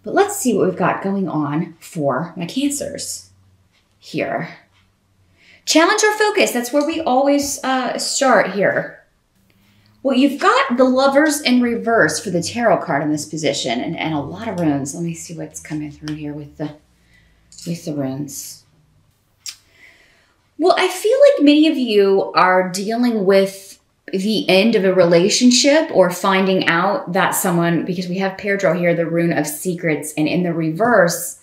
But let's see what we've got going on for my Cancers here. Challenge or focus. That's where we always start here. Well, you've got the Lovers in reverse for the tarot card in this position, and a lot of runes. Let me see what's coming through here with the runes. Well, I feel like many of you are dealing with the end of a relationship or finding out that someone, because we have pair draw here, the rune of secrets, and in the reverse,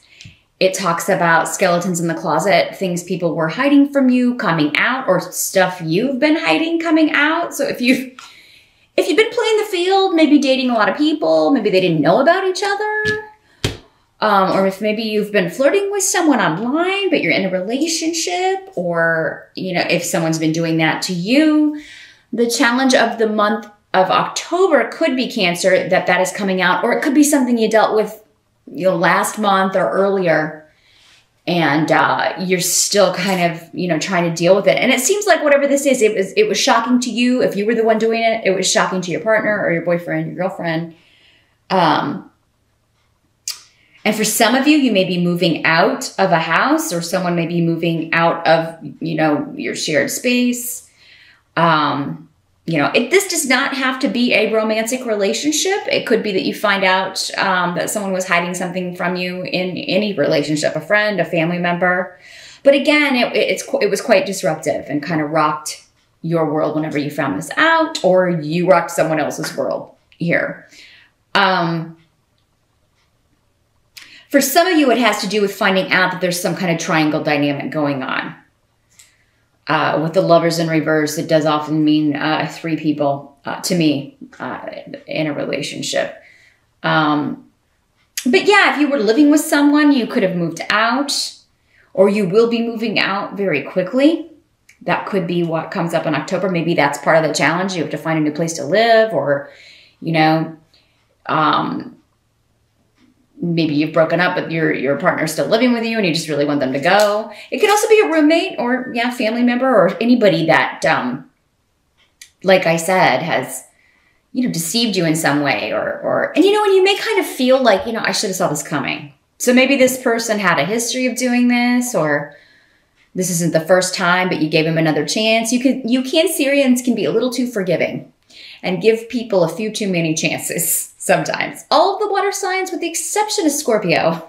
it talks about skeletons in the closet, things people were hiding from you coming out, or stuff you've been hiding coming out. So if you've been playing the field, maybe dating a lot of people, maybe they didn't know about each other, or if maybe you've been flirting with someone online, but you're in a relationship, or, you know, if someone's been doing that to you, the challenge of the month of October could be Cancer, that is coming out, or it could be something you dealt with, you know, last month or earlier, and you're still kind of, you know, trying to deal with it. And it seems like whatever this is, it was shocking to you. If you were the one doing it, it was shocking to your partner or your boyfriend, your girlfriend. And for some of you, you may be moving out of a house, or someone may be moving out of, you know, your shared space. You know, this does not have to be a romantic relationship. It could be that you find out that someone was hiding something from you in any relationship, a friend, a family member. But again, it was quite disruptive and kind of rocked your world whenever you found this out, or you rocked someone else's world here. For some of you, it has to do with finding out that there's some kind of triangle dynamic going on. With the Lovers in reverse, it does often mean 3 people, to me, in a relationship. But yeah, if you were living with someone, you could have moved out, or you will be moving out very quickly. That could be what comes up in October. Maybe that's part of the challenge. You have to find a new place to live, or, you know, maybe you've broken up, but your partner's still living with you and you just really want them to go. It could also be a roommate, or, yeah, family member, or anybody that, like I said, has, you know, deceived you in some way, and, you know, and you may kind of feel like, you know, I should have saw this coming. So maybe this person had a history of doing this, or this isn't the first time, but you gave him another chance. Cancerians can be a little too forgiving and give people a few too many chances sometimes. All of the water signs, with the exception of Scorpio,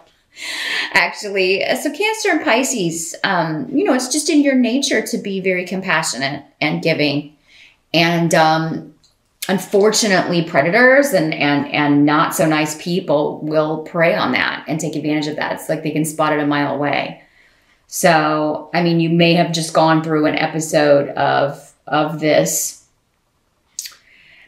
actually. So Cancer and Pisces, you know, it's just in your nature to be very compassionate and giving. And unfortunately, predators and not so nice people will prey on that and take advantage of that. It's like they can spot it a mile away. So, I mean, you may have just gone through an episode of this,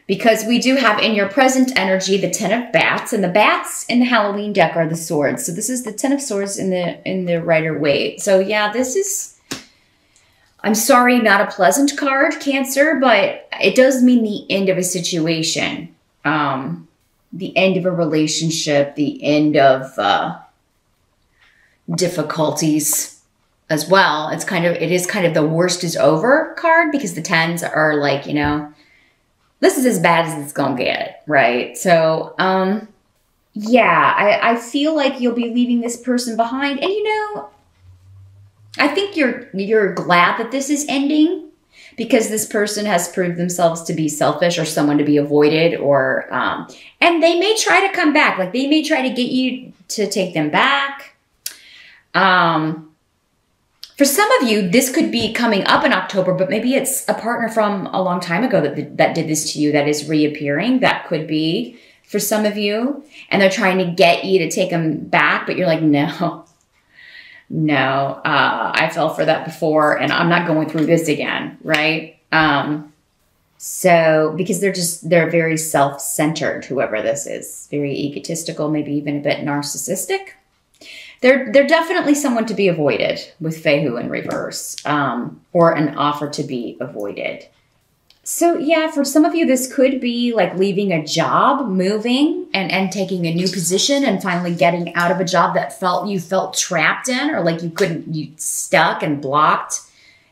because we do have in your present energy the 10 of Bats, and the bats in the Halloween deck are the swords. So this is the 10 of Swords in the Rider-Waite. So yeah, this is, I'm sorry, not a pleasant card, Cancer, but it does mean the end of a situation, the end of a relationship, the end of difficulties as well. It is kind of the worst is over card, because the 10s are like, you know, this is as bad as it's gonna get, right? So, yeah, I feel like you'll be leaving this person behind. And, you know, I think you're glad that this is ending, because this person has proved themselves to be selfish, or someone to be avoided, or, and they may try to come back. Like, they may try to get you to take them back. For some of you, this could be coming up in October, but maybe it's a partner from a long time ago that did this to you that is reappearing. That could be for some of you. And they're trying to get you to take them back, but you're like, no, I fell for that before, and I'm not going through this again, right? So, because they're very self-centered, whoever this is, very egotistical, maybe even a bit narcissistic. They're definitely someone to be avoided with Fehu in reverse, or an offer to be avoided. So yeah, for some of you, this could be like leaving a job, moving, and taking a new position, and finally getting out of a job that you felt trapped in, or like you stuck and blocked,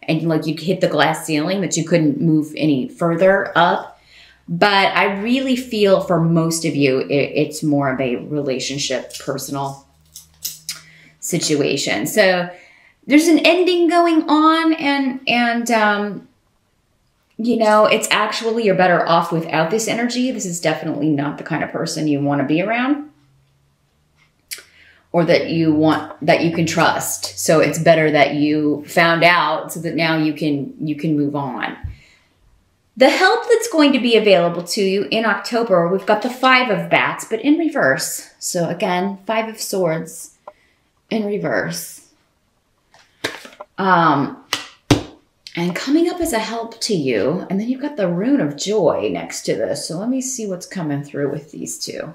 and like you hit the glass ceiling that you couldn't move any further up. But I really feel for most of you, it's more of a relationship, personal situation. So there's an ending going on, and you know, it's actually, you're better off without this energy. This is definitely not the kind of person you want to be around, or that you can trust. So it's better that you found out, so that now you can move on. The help that's going to be available to you in October, we've got the 5 of Bats, but in reverse. So again, 5 of Swords in reverse. And coming up as a help to you, and then you've got the Rune of Joy next to this. So let me see what's coming through with these two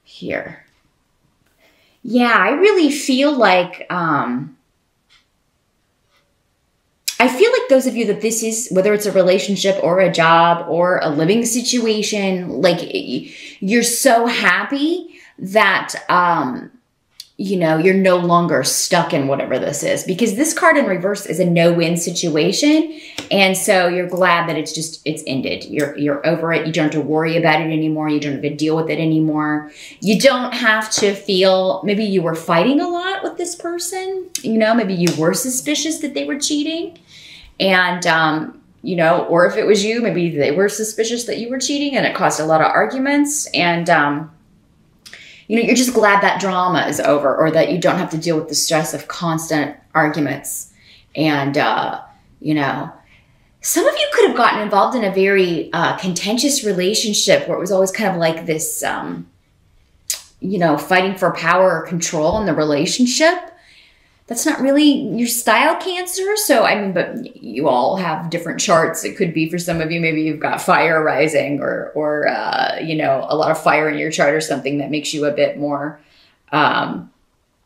here. Yeah, I really feel like, those of you that this is, whether it's a relationship or a job or a living situation, like you're so happy that, you know, you're no longer stuck in whatever this is, because this card in reverse is a no-win situation. And so you're glad that it's ended. You're over it. You don't have to worry about it anymore. You don't have to deal with it anymore. You don't have to feel, maybe you were fighting a lot with this person, you know, maybe you were suspicious that they were cheating. And, you know, or if it was you, maybe they were suspicious that you were cheating and it caused a lot of arguments. And, you know, you're just glad that drama is over, or that you don't have to deal with the stress of constant arguments. And, you know, some of you could have gotten involved in a very contentious relationship where it was always kind of like this, you know, fighting for power or control in the relationship. That's not really your style, Cancer. So, I mean, but you all have different charts. It could be for some of you, maybe you've got fire rising, or you know, a lot of fire in your chart or something that makes you a bit more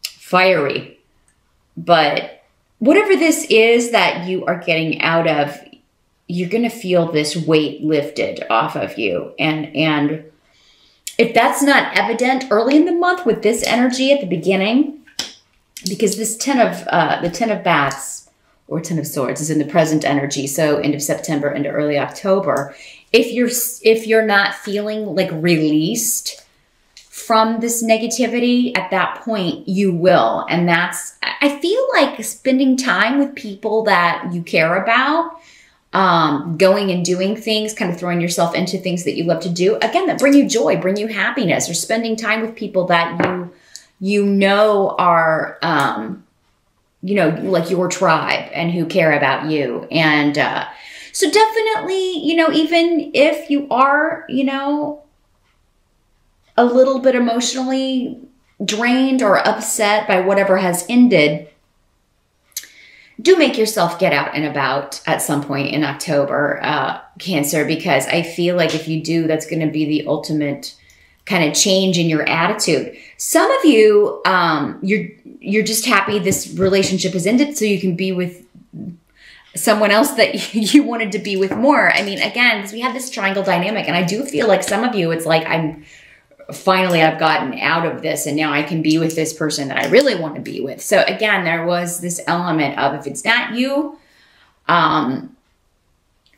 fiery. But whatever this is that you are getting out of, you're going to feel this weight lifted off of you. And if that's not evident early in the month with this energy at the beginning, because this the 10 of Bats or 10 of Swords is in the present energy, so end of September into early October. If you're not feeling like released from this negativity at that point, you will. And that's, I feel like spending time with people that you care about, going and doing things, kind of throwing yourself into things that you love to do, again, that bring you joy, bring you happiness, or spending time with people that you know are, you know, like your tribe and who care about you. And so definitely, you know, even if you are, you know, a little bit emotionally drained or upset by whatever has ended, do make yourself get out and about at some point in October, Cancer, because I feel like if you do, that's going to be the ultimate kind of change in your attitude. Some of you, you're just happy this relationship has ended so you can be with someone else that you wanted to be with more. I mean, again, because we have this triangle dynamic, and I do feel like some of you, it's like, I've gotten out of this and now I can be with this person that I really want to be with. So again, there was this element of, if it's not you,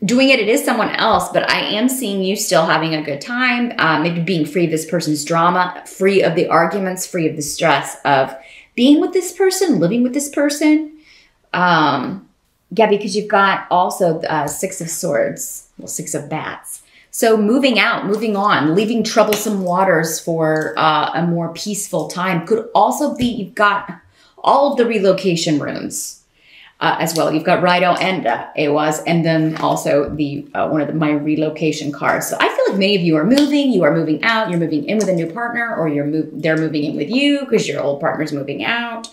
doing it is someone else, but I am seeing you still having a good time, maybe being free of this person's drama, free of the arguments, free of the stress of being with this person, living with this person. Yeah, because you've got also 6 of Swords, well, 6 of Bats. So moving out, moving on, leaving troublesome waters for a more peaceful time. Could also be you've got all of the relocation runes. As well. You've got Rido and Ehwaz, and then also the one of my relocation cards. So I feel like many of you are moving out, you're moving in with a new partner, or they're moving in with you because your old partner's moving out.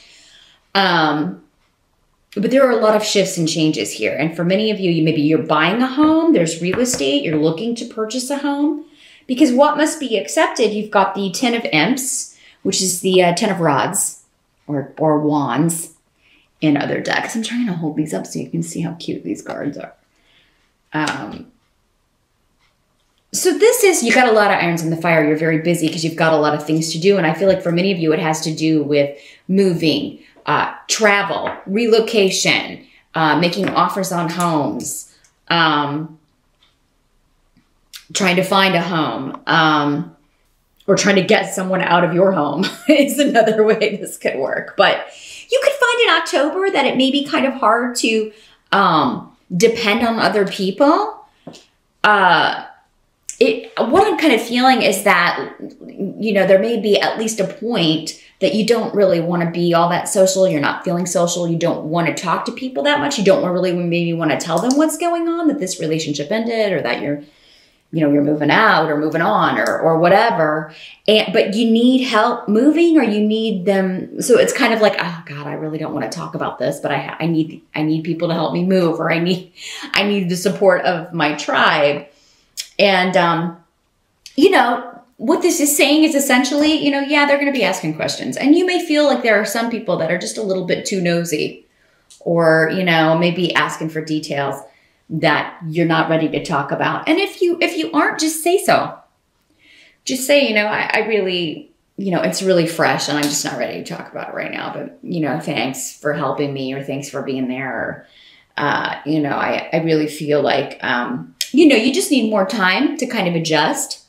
But there are a lot of shifts and changes here. And for many of you, maybe you're buying a home, there's real estate, you're looking to purchase a home. Because what must be accepted, you've got the 10 of Imps, which is the 10 of Rods, or Wands, in other decks. I'm trying to hold these up so you can see how cute these cards are. So this is, you got a lot of irons in the fire. You're very busy because you've got a lot of things to do. And I feel like for many of you, it has to do with moving, travel, relocation, making offers on homes, trying to find a home, or trying to get someone out of your home is another way this could work. But you could find in October that it may be kind of hard to depend on other people. What I'm kind of feeling is that, you know, there may be at least a point that you don't really want to be all that social. You're not feeling social. You don't want to talk to people that much. You don't really maybe want to tell them what's going on, that this relationship ended, or that you're moving out or moving on or whatever. But you need help moving, or you need them. So it's kind of like, oh God, I really don't want to talk about this, but I need people to help me move, or I need the support of my tribe. And, you know, what this is saying is essentially, you know, yeah, they're going to be asking questions, and you may feel like there are some people that are just a little bit too nosy, or, you know, maybe asking for details that you're not ready to talk about. And if you aren't, just say so. Just say, you know, I really, you know, it's really fresh and I'm just not ready to talk about it right now, but, you know, thanks for helping me, or thanks for being there. Or, you know, I really feel like, you know, you just need more time to kind of adjust.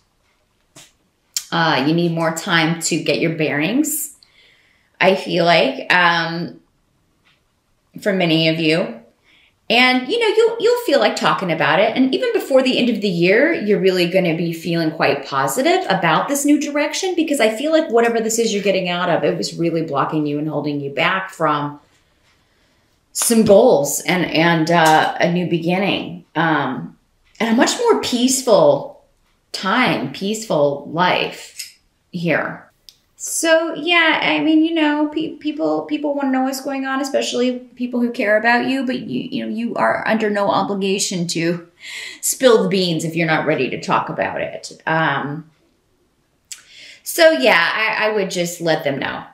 You need more time to get your bearings, I feel like, for many of you. And, you know, you'll feel like talking about it. And even before the end of the year, you're really going to be feeling quite positive about this new direction, because I feel like whatever this is you're getting out of, it was really blocking you and holding you back from some goals and a new beginning, and a much more peaceful time, peaceful life here. So yeah, I mean, you know, people want to know what's going on, especially people who care about you, but you are under no obligation to spill the beans if you're not ready to talk about it. So yeah, I would just let them know.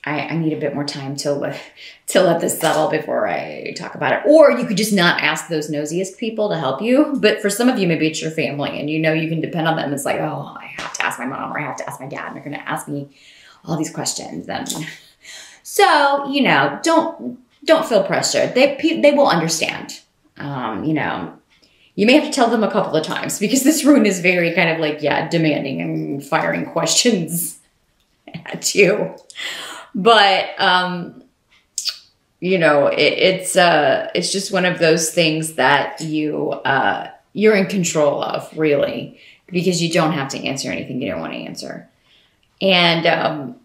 I need a bit more time to let this settle before I talk about it. Or you could just not ask those nosiest people to help you. But for some of you, maybe it's your family and you know you can depend on them. It's like, oh, I have to ask my mom, or I have to ask my dad, and they're going to ask me all these questions. And so, you know, don't feel pressured. They will understand. You know, you may have to tell them a couple of times, because this rune is very kind of like, yeah, demanding and firing questions at you. But, you know, it's just one of those things that you're in control of, really, because you don't have to answer anything you don't want to answer. And,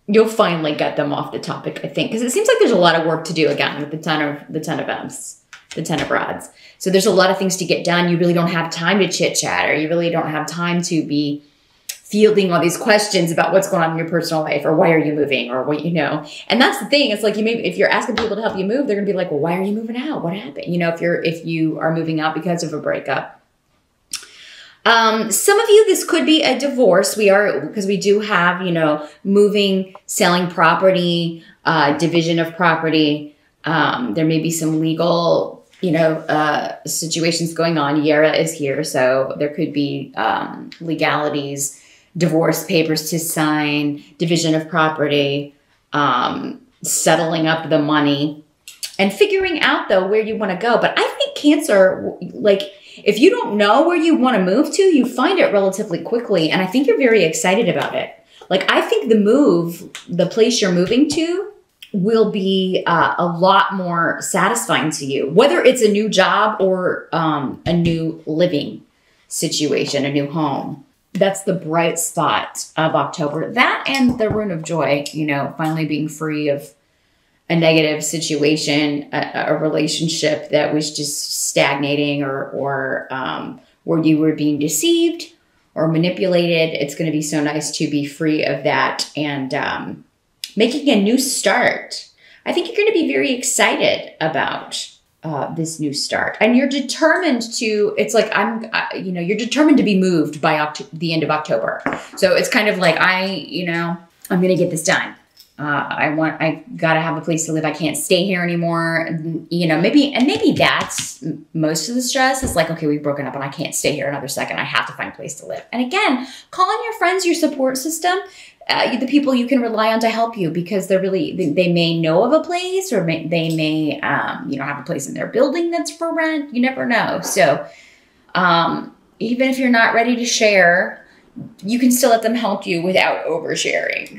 you'll finally get them off the topic, I think, because it seems like there's a lot of work to do, again, with the Ten of Wands, the Ten of Rods. So there's a lot of things to get done. You really don't have time to chit chat, or you really don't have time to be fielding all these questions about what's going on in your personal life, or why are you moving, or what, you know. And that's the thing. It's like, if you're asking people to help you move, they're going to be like, well, why are you moving out? What happened? You know, if you are moving out because of a breakup. Some of you, this could be a divorce. Because we do have, you know, moving, selling property, division of property. There may be some legal, you know, situations going on. Yara is here, so there could be legalities, divorce papers to sign, division of property, settling up the money, and figuring out, though, where you want to go. But I think Cancer, like, if you don't know where you want to move to, you find it relatively quickly. And I think you're very excited about it. Like, I think the place you're moving to will be a lot more satisfying to you, whether it's a new job or a new living situation, a new home. That's the bright spot of October. That and the Rune of Joy, you know, finally being free of a negative situation, a relationship that was just stagnating, or where you were being deceived or manipulated. It's going to be so nice to be free of that and making a new start. I think you're going to be very excited about this new start, and you're determined to. It's like you know, you're determined to be moved by the end of October. So it's kind of like I'm going to get this done. I gotta have a place to live. I can't stay here anymore. You know, maybe that's most of the stress. Is like, okay, we've broken up and I can't stay here another second. I have to find a place to live. And again, call on your friends, your support system, the people you can rely on to help you, because they may know of a place, or they may, have a place in their building that's for rent. You never know. So, even if you're not ready to share, you can still let them help you without oversharing.